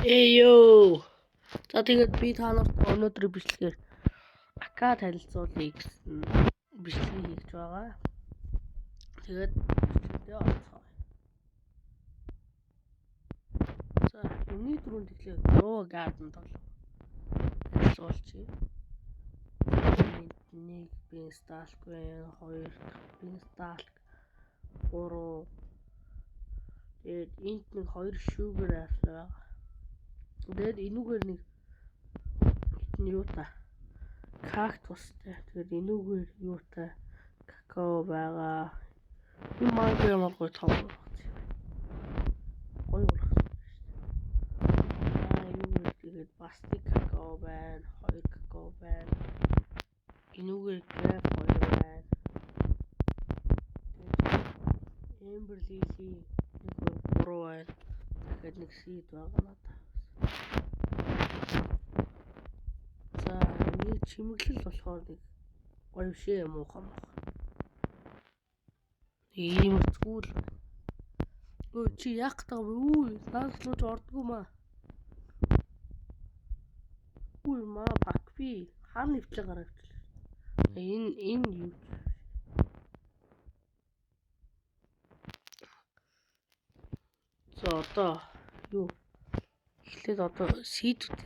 Эё. За тэгээд би та нарт өнөөдөр бичлэгээр ака танилцуулъя гэсэн бичлэг хийж байгаа. Тэгээд бичлэгээ орцгоё. За юуны түрүүнд эхлэв Grow Garden бол танилцуулчих. Нэг Beanstalk байна, 2 Beanstalk, 3 тэгээд энд нэг 2 Sugar Apple байгаа. Тэгээд энүүгээр нэг юутай кактустай. Тэгээд энүүгээр юутай какао байгаа. Энэ манго ямар гоё том гоё болох шүү дээ. Энүүгээр тэгээд бас нэг какао байна, 2 какао байна. Энүүгээр грейп 2 байна. Amber Lily нэг 3 байна. Тэгээд нэг seed байгаа надад. За нэг чимэглэл болохоор нэг гоё шээ муухан баг. Ийм зүгүүл. Өө чи яах таа вэ? Наас руу ордгоо маа. Үгүй маа пакви. Хаа нэвтлээ гаргачихлаа. Энэ юу? За одоо юу? Эхлээд одоо seed-үүд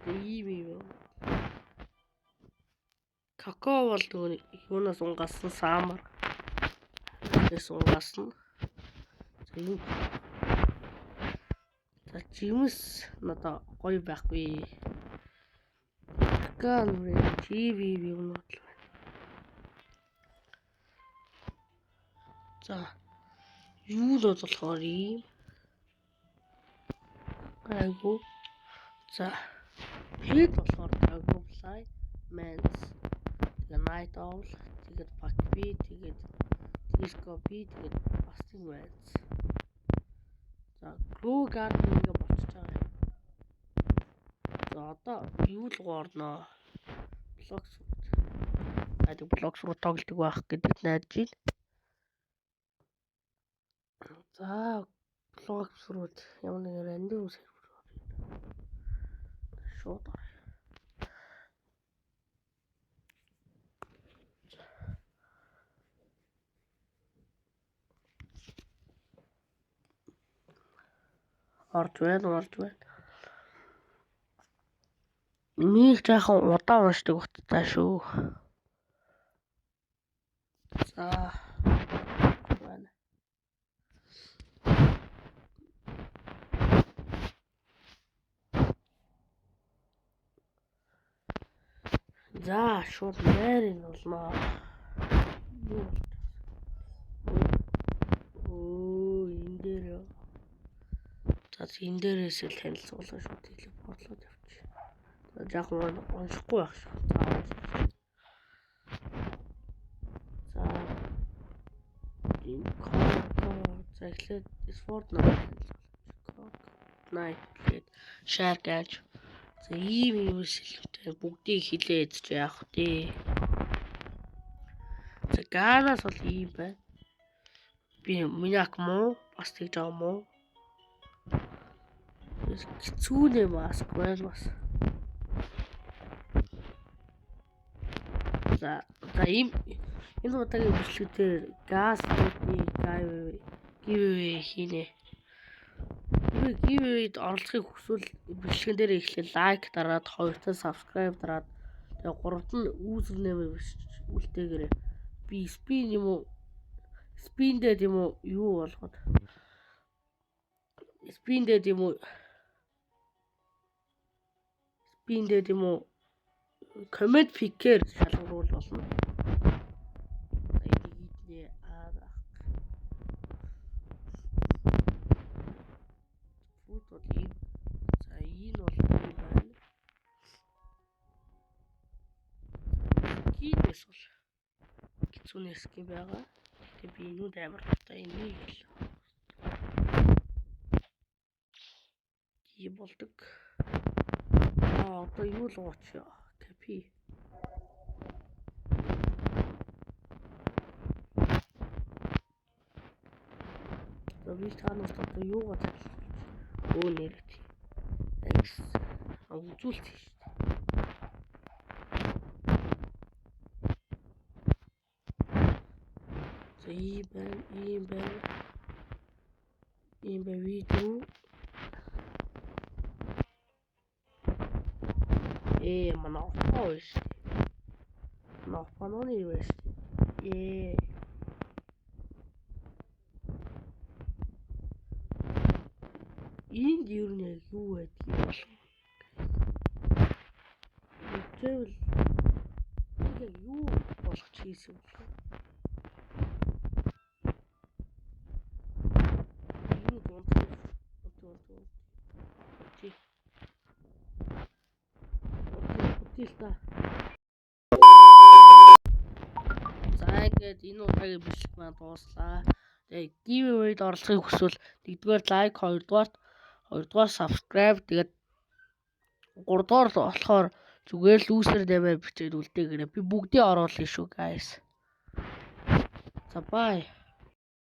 ийм какао бол нөгөө юунаас унгасан саамар. Тэс унгасан. За жимс надаа гоё байхгүй. Какао TV юмнууд л байна. За юу л болохоор ийм айгу. За хэд болохоор Dragonfly, Mans, тэгээд Night Owl, тэгээд Pacby, тэгээд Telescope, тэгээд бас нэг Mans. За Grow Garden ингээ болчихж байгаа юм. За одоо юу л гоорноо? Blocks. Тэгээд Blocks руу тоглодог байх гэдэгт найдаж байна. За Blocks руу ямар нэг random server шууд орж байна. Миний жаахан удаан уншдаг утгатай шүү. За байна. За шууд нэрийн болноо. Энэ дээр. За энэ дээрээс л танилцуулаа шүү телепортлоод явчих. За жаахан уншихгүй байх шүү. За энэ за эхлээд Fortnite тэгээд share гэж. За ийм шилжүүлээ бүгдийг хилээд ч яах вэ? За Ганаас бол ийм байна. Би минак муу бас тэгж байгаа муу. Цүүнэ маск байна бас. За ийм энэ удаагийн бичлэгтэр газ giveaway хийнэ. Giveaway-д оролцохыг хүсвэл бичлэгэн дээр ихлээр лайк дараад 2-т subscribe дараад тэгээ 3-т нь username үлдээгээрэй. Би spin дээр юм уу юу болгоод spin дээр юм уу comment picker шалгаруул болно. За энэ бол юм байна. Кидээс бол гизүүнээс гин байгаа. Тэгээ би энүүд амар та энийг л ий болдог. Одоо юу л гоч капи. За би та нарт одоо юугаа танилцуулж өө нэрээ. үзүүлчих шүү дээ. За ийм байна видео. Манай опоо биш. Манай опооны биш. Энд ер нь яг юу байдгийг болов. Тэгвэл яг юу болох хийсэн бэ? Юу дундаа. За ингээд энэ удаагийн бичлэг маань дууслаа. Тэгээ giveaway-д оролцохыг хүсвэл 1-р лайк, 2-р subscribe, тэгээд 3-р болохоор зүгээр л үүсэр нэмээр бичээд үлдээгээрэй. Би бүгдийг оруулъя шүү guys. За bye.